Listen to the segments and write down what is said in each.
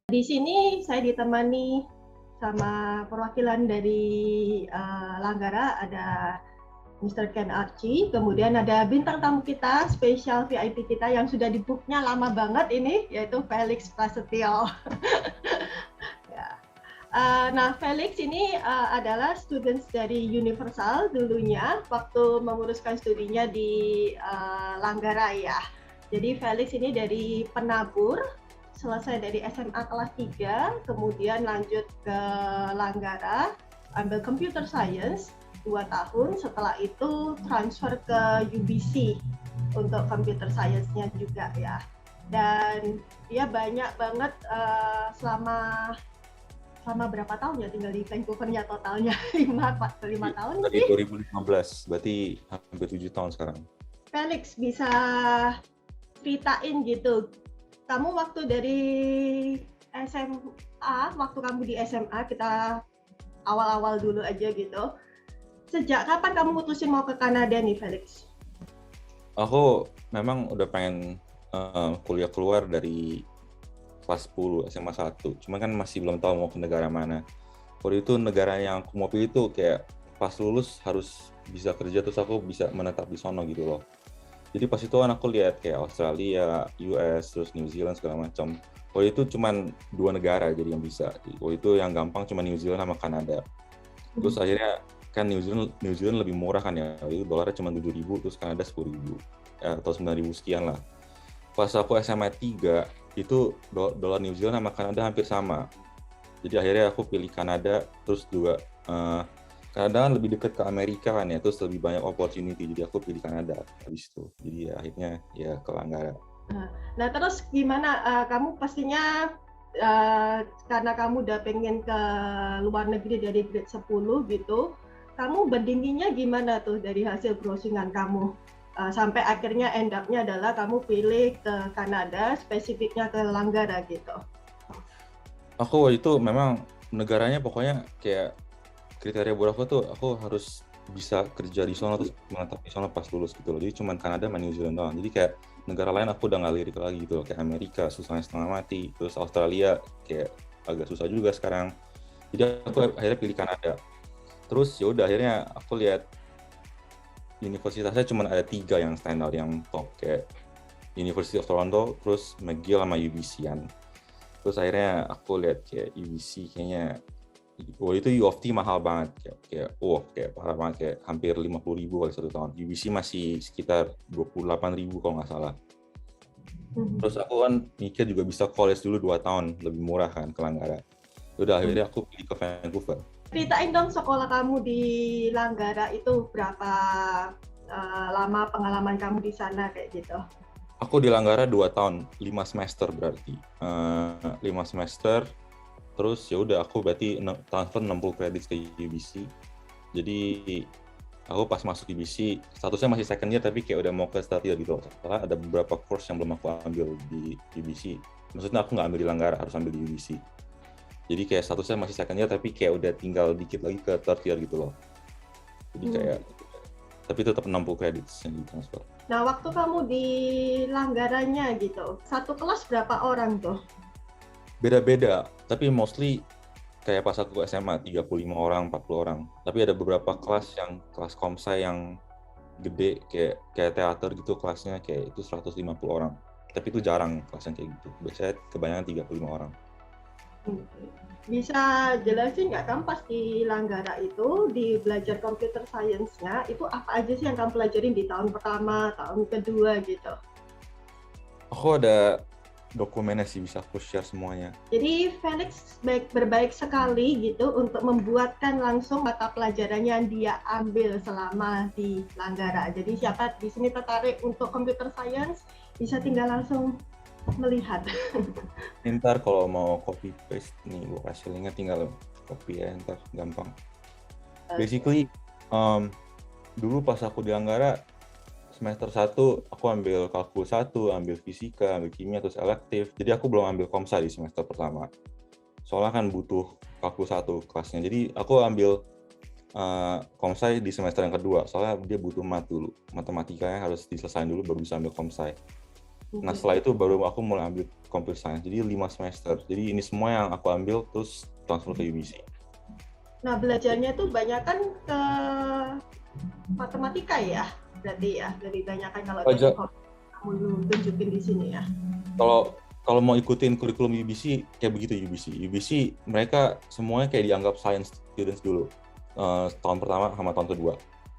Di sini saya ditemani sama perwakilan dari Langgara, ada Mr. Ken Archie, kemudian ada bintang tamu kita, spesial VIP kita yang sudah di-book-nya lama banget ini, yaitu Felix Prasetyo. Ya. Nah, Felix ini adalah students dari Universal dulunya, waktu menguruskan studinya di Langgara ya. Jadi Felix ini dari penabur, selesai dari SMA kelas 3, kemudian lanjut ke Langgara, ambil Computer Science 2 tahun, setelah itu transfer ke UBC untuk Computer Science-nya juga ya. Dan dia banyak banget selama berapa tahun ya tinggal di Vancouver-nya totalnya? 5 tahun dari sih? 2015, berarti hampir 7 tahun sekarang. Felix, bisa ceritain gitu, kamu waktu dari SMA, waktu kamu di SMA, kita awal-awal dulu aja gitu. Sejak kapan kamu mutusin mau ke Kanada nih, Felix? Aku memang udah pengen kuliah keluar dari kelas 10 SMA 1, cuma kan masih belum tahu mau ke negara mana. Waktu itu negara yang aku mau pilih itu kayak pas lulus harus bisa kerja terus aku bisa menetap di sono gitu loh. Jadi pas itu kan aku lihat kayak Australia, US, terus New Zealand segala macam. Waktu itu cuman 2 negara jadi yang bisa. Waktu itu yang gampang cuma New Zealand sama Kanada. Terus akhirnya kan New Zealand lebih murah kan ya. Waktu itu dolarnya cuma 7.000, terus Kanada 10.000 atau 9.000 sekian lah. Pas aku SMA 3 itu dolar New Zealand sama Kanada hampir sama. Jadi akhirnya aku pilih Kanada, terus juga Kanada kan lebih dekat ke Amerika kan ya, terus lebih banyak opportunity, jadi aku pilih Kanada habis itu. Jadi ya akhirnya ya ke Langgara. Nah terus gimana, kamu pastinya karena kamu udah pengen ke luar negeri dari grade 10 gitu, kamu bandinginnya gimana tuh dari hasil browsingan kamu? Sampai akhirnya end up-nya adalah kamu pilih ke Kanada, spesifiknya ke Langgara gitu. Aku waktu itu memang negaranya pokoknya kayak kriteria buat aku tuh aku harus bisa kerja di sana terus menetap di sana pas lulus gitu loh. Jadi cuma Kanada sama New Zealand doang. Jadi kayak negara lain aku udah nggak lirik lagi gitu loh. Kayak Amerika susahnya setengah mati, terus Australia kayak agak susah juga sekarang. Jadi aku akhirnya pilih Kanada. Terus ya udah akhirnya aku lihat universitasnya cuma ada 3 yang standar yang top kayak University of Toronto, terus McGill sama UBC-an. Terus akhirnya aku lihat kayak UBC kayaknya waktu itu U of T mahal banget kayak parah banget kayak hampir 50.000 kali 1 tahun. UBC masih sekitar 28.000 kalau nggak salah. Terus aku kan mikir juga bisa college dulu 2 tahun lebih murah kan ke Langgara. Udah akhirnya aku pilih ke Vancouver. Ceritain dong sekolah kamu di Langgara itu berapa lama pengalaman kamu di sana kayak gitu. Aku di Langgara 2 tahun, 5 semester berarti. 5 semester, terus ya udah aku berarti transfer 60 kredit ke UBC. Jadi aku pas masuk UBC, statusnya masih second year tapi kayak udah mau ke third year gitu. Karena ada beberapa course yang belum aku ambil di UBC. Maksudnya aku nggak ambil di Langgara, harus ambil di UBC. Jadi kayak statusnya masih second year tapi kayak udah tinggal dikit lagi ke third year gitu loh. Jadi kayak tapi tetap 60 kredit yang ditransfer. Nah, waktu kamu di Langgaranya gitu, satu kelas berapa orang tuh? Beda-beda, tapi mostly kayak pas aku SMA 35 orang, 40 orang. Tapi ada beberapa kelas yang kelas komsai yang gede kayak teater gitu kelasnya kayak itu 150 orang. Tapi itu jarang kelas yang kayak gitu. Biasanya kebanyakan 35 orang. Bisa jelasin nggak kamu pas di Langgara itu di belajar computer science-nya itu apa aja sih yang kamu pelajarin di tahun pertama, tahun kedua gitu? Aku ada dokumennya sih bisa aku share semuanya. Jadi Felix berbaik sekali gitu untuk membuatkan langsung mata pelajarannya yang dia ambil selama di Langgara. Jadi siapa di sini tertarik untuk computer science bisa tinggal langsung melihat. Ntar kalau mau copy paste nih gue kasih linknya tinggal copy ya ntar gampang. Basically dulu pas aku di Langgara semester 1 aku ambil kalkulus 1, ambil fisika, ambil kimia terus elektif. Jadi aku belum ambil komsa di semester pertama. Soalnya kan butuh kalkulus 1 kelasnya. Jadi aku ambil komsai di semester yang kedua. Soalnya dia butuh mat dulu. Matematikanya harus diselesain dulu baru bisa ambil komsai. Nah setelah itu baru aku mulai ambil computer science, jadi 5 semester. Jadi ini semua yang aku ambil terus transfer ke UBC. Nah, belajarnya tuh banyak kan ke matematika ya, berarti ya, lebih banyak kan kalau dari kamu tunjukin di sini ya. Kalau mau ikutin kurikulum UBC kayak begitu UBC mereka semuanya kayak dianggap science students dulu, tahun pertama sama tahun kedua.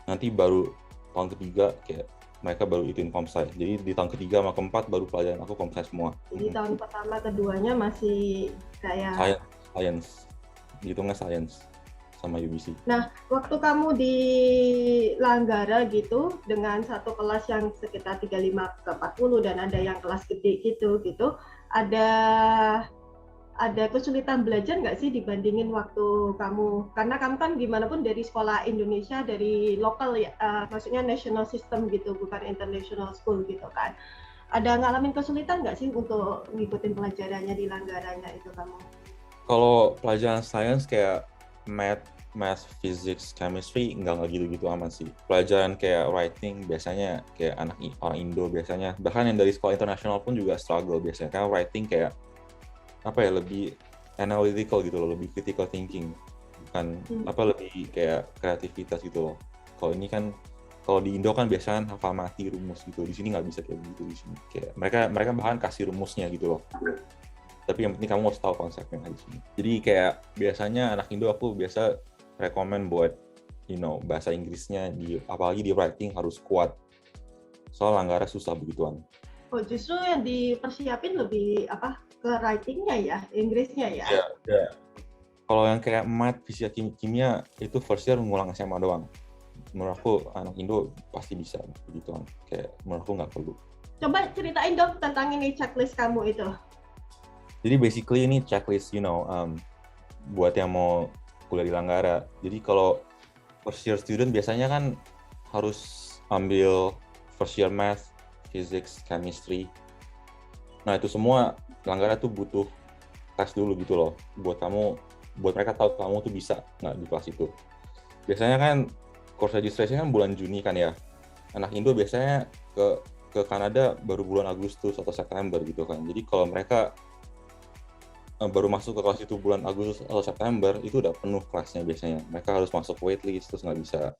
Nanti baru tahun ketiga kayak mereka baru ituin komsci. Jadi di tahun ketiga sama keempat baru pelajaran aku komsci semua. Jadi tahun pertama keduanya masih kayak science, hitungnya science sama UBC. Nah, waktu kamu di Langgara gitu dengan satu kelas yang sekitar 35 ke 40 dan ada yang kelas gede gitu, ada kesulitan belajar nggak sih dibandingin waktu kamu, karena kamu kan gimana pun dari sekolah Indonesia, dari lokal ya, maksudnya national system gitu, bukan international school gitu kan. Ada ngalamin kesulitan nggak sih untuk ngikutin pelajarannya di Langgaranya itu kamu? Kalau pelajaran science kayak math, physics, chemistry nggak gitu-gitu amat sih. Pelajaran kayak writing biasanya kayak orang Indo biasanya, bahkan yang dari sekolah internasional pun juga struggle biasanya. Karena writing kayak lebih analytical gitu loh, lebih critical thinking, bukan lebih kayak kreativitas gitu loh. Kalau ini kan kalau di Indo kan biasanya hafal mati rumus gitu, di sini nggak bisa kayak gitu di sini. Kayak mereka bahkan kasih rumusnya gitu loh. Tapi yang penting kamu harus tahu konsepnya di sini. Jadi kayak biasanya anak Indo aku biasa rekomen buat bahasa Inggrisnya apalagi di writing harus kuat. Soal Langgara susah begituan. Oh, justru yang dipersiapin lebih ke writing-nya ya, Inggrisnya ya? Iya. Kalau yang kayak math, fisika, kimia itu first year ngulang SMA doang. Menurut aku anak Indo pasti bisa begituan. Kayak menurut aku nggak perlu. Coba ceritain dong tentang ini checklist kamu itu. Jadi basically ini checklist, buat yang mau kuliah di Langgara. Jadi kalau first year student biasanya kan harus ambil first year math, physics, chemistry. Nah itu semua Langgara tuh butuh tes dulu gitu loh. Buat mereka tahu kamu tuh bisa nggak di kelas itu. Biasanya kan course registration kan bulan Juni kan ya. Anak Indo biasanya ke Kanada baru bulan Agustus atau September gitu kan. Jadi kalau mereka baru masuk ke kelas itu bulan Agustus atau September, itu udah penuh kelasnya biasanya. Mereka harus masuk waitlist, terus nggak bisa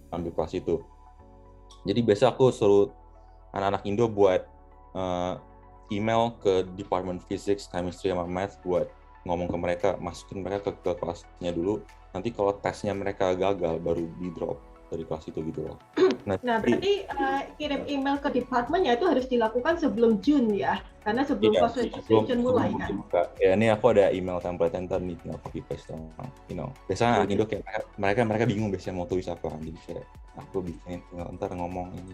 ambil kelas itu. Jadi biasa aku suruh anak-anak Indo buat email ke Department Physics, Chemistry, sama Math buat ngomong ke mereka, masukin mereka ke kelasnya dulu. Nanti kalau tesnya mereka gagal, baru di-drop dari kelas itu gitu loh. Nah berarti kirim email ke department ya itu harus dilakukan sebelum June ya, karena sebelum course registration mulai kan. Ya ini aku ada email template ntar nih, tinggal copy paste dong. Biasanya anak Indo kayak mereka bingung biasanya mau tulis apa kan, jadi kayak aku bikin tinggal ntar ngomong ini.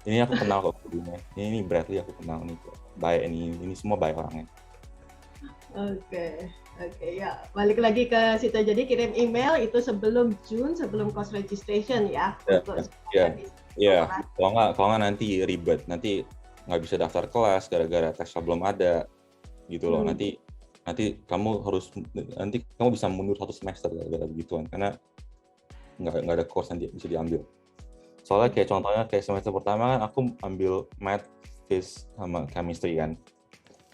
Ini aku kenal kok gurunya. Ini Bradley aku kenal nih. Baik ini semua baik orangnya. Oke, ya. Balik lagi ke situ. Jadi kirim email itu sebelum June, sebelum course registration ya. Iya. Kalau nggak nanti ribet. Nanti nggak bisa daftar kelas gara-gara tesnya belum ada. Gitu loh. Nanti kamu bisa mundur 1 semester gara-gara begituan. Karena nggak ada course yang bisa diambil. Soalnya kayak contohnya kayak semester pertama kan aku ambil math, physics, sama chemistry kan.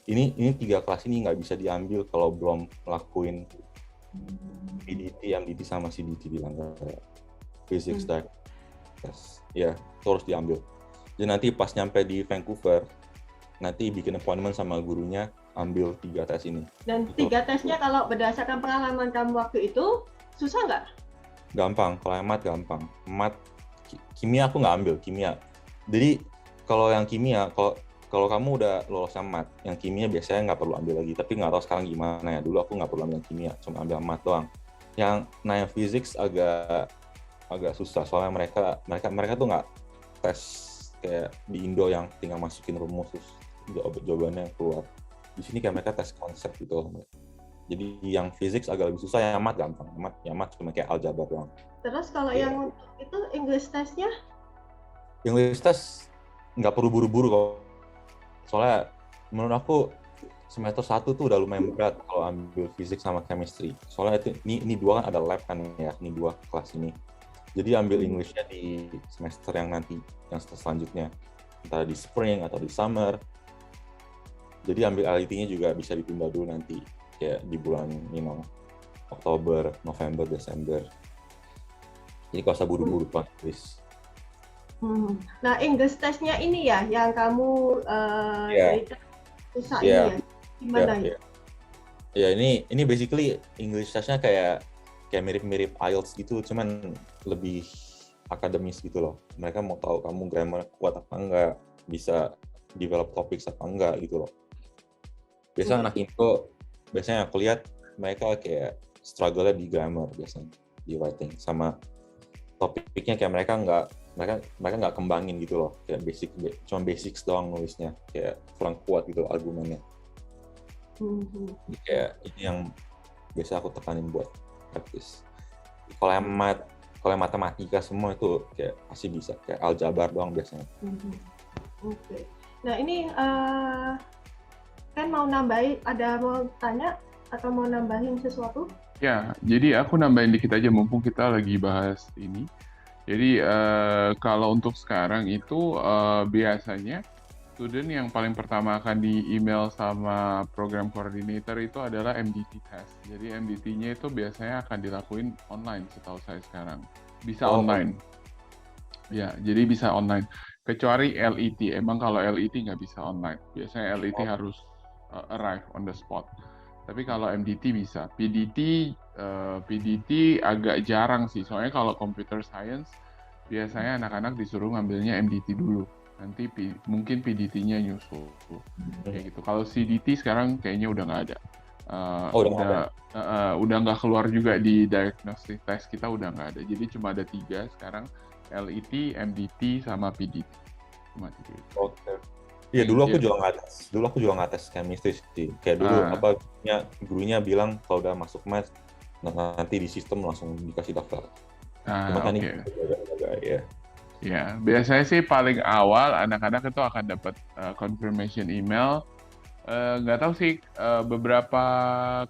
Ini 3 kelas ini nggak bisa diambil kalau belum ngelakuin PDT, MDT sama CDT di Langgara. Physics, test. Ya, itu harus diambil. Jadi nanti pas nyampe di Vancouver, nanti bikin appointment sama gurunya, ambil 3 tes ini. Dan 3 tesnya kalau berdasarkan pengalaman kamu waktu itu, susah nggak? Gampang, kalau yang math gampang. Math, kimia aku nggak ambil, kimia. Jadi kalau yang kimia, kalau kamu udah lolos math, yang kimia biasanya nggak perlu ambil lagi. Tapi nggak tahu sekarang gimana ya. Dulu aku nggak perlu ambil kimia, cuma ambil math doang. Yang physics agak susah, soalnya mereka tuh nggak tes kayak di Indo yang tinggal masukin rumus terus jawabannya keluar. Di sini kayak mereka tes konsep gitu. Jadi yang physics agak lebih susah, yang math gampang. Yang math cuma kayak aljabar doang. Terus kalau yang itu English testnya? English test nggak perlu buru-buru kok. Soalnya menurut aku semester 1 tuh udah lumayan berat kalau ambil fisik sama chemistry. Soalnya ini 2 kan ada lab kan ya, ini 2 kelas ini. Jadi ambil English-nya di semester yang nanti, yang selanjutnya. Entah di spring atau di summer. Jadi ambil LIT-nya juga bisa ditunda dulu nanti, kayak di bulan Oktober, November, Desember. Jadi kalau usah buru-buru Pak, please. Nah, English test-nya ini ya, yang kamu cerita susah ini ya, gimana ya? Ya ini basically English test-nya kayak mirip-mirip IELTS gitu, cuman lebih akademis gitu loh. Mereka mau tahu kamu grammar kuat apa enggak, bisa develop topics apa enggak gitu loh. Biasanya anak info, biasanya aku lihat mereka kayak struggle-nya di grammar biasanya, di writing, sama topiknya kayak mereka nggak kembangin gitu loh, kayak cuma basics doang nulisnya, kayak kurang kuat gitu loh argumennya. Jadi kayak ini yang biasa aku tekanin buat praktis. Kalau yang matematika semua itu kayak pasti bisa, kayak aljabar doang biasanya. Oke. Nah ini kan mau tanya atau mau nambahin sesuatu? Ya, jadi aku nambahin dikit aja mumpung kita lagi bahas ini. Jadi kalau untuk sekarang itu biasanya student yang paling pertama akan di-email sama program coordinator itu adalah MDT test. Jadi MDT-nya itu biasanya akan dilakuin online setahu saya sekarang. Bisa online. Ya, jadi bisa online. Kecuali LET. Emang kalau LET nggak bisa online. Biasanya LET harus arrive on the spot. Tapi kalau MDT bisa. PDT agak jarang sih. Soalnya kalau computer science biasanya anak-anak disuruh ngambilnya MDT dulu. Nanti mungkin PDT-nya nyusul. Kayak gitu. Kalau CDT sekarang kayaknya udah nggak ada. Udah nggak keluar juga di diagnostic test kita, udah nggak ada. Jadi cuma ada 3 sekarang. LET, MDT, sama PDT. Cuma 3 itu. Oke. Iya, dulu aku juga nggak tes chemistry sih. Kayak dulu gurunya bilang kalau udah masuk math nanti di sistem langsung dikasih daftar. Ya, biasanya sih paling awal anak-anak itu akan dapat confirmation email. Nggak tahu sih, beberapa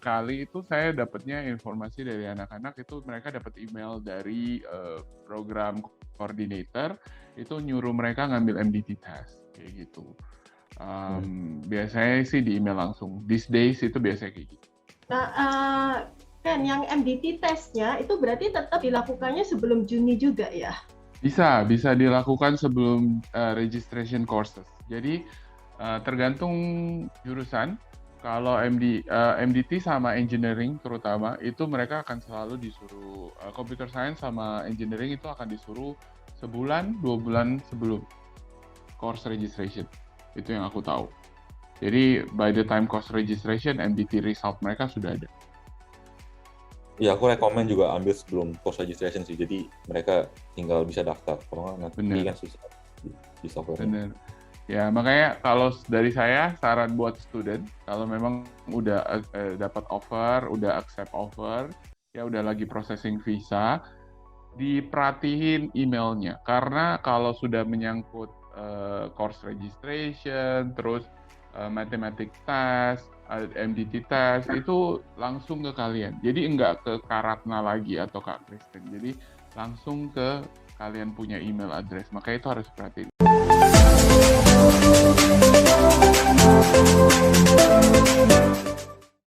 kali itu saya dapatnya informasi dari anak-anak itu mereka dapat email dari program coordinator itu nyuruh mereka ngambil MDT test kayak gitu. Biasanya sih di email langsung. These days itu biasanya kayak gitu. Nah, Ken, yang MDT testnya itu berarti tetap dilakukannya sebelum Juni juga ya? Bisa dilakukan sebelum registration courses. Jadi tergantung jurusan. Kalau MDT sama engineering terutama itu mereka akan selalu disuruh computer science sama engineering itu akan disuruh sebulan 2 bulan sebelum course registration. Itu yang aku tahu. Jadi by the time course registration MDT result mereka sudah ada. Ya, aku rekomen juga ambil sebelum course registration sih. Jadi mereka tinggal bisa daftar. Kalau nggak nanti kan susah di software. Bener. Ya, makanya kalau dari saya saran buat student, kalau memang udah dapat offer, udah accept offer, ya udah lagi processing visa, diperhatiin emailnya. Karena kalau sudah menyangkut course registration, terus mathematics test, MDT test, itu langsung ke kalian. Jadi enggak ke Karatna lagi atau Kak Kristen. Jadi langsung ke kalian punya email address. Makanya itu harus diperhatiin.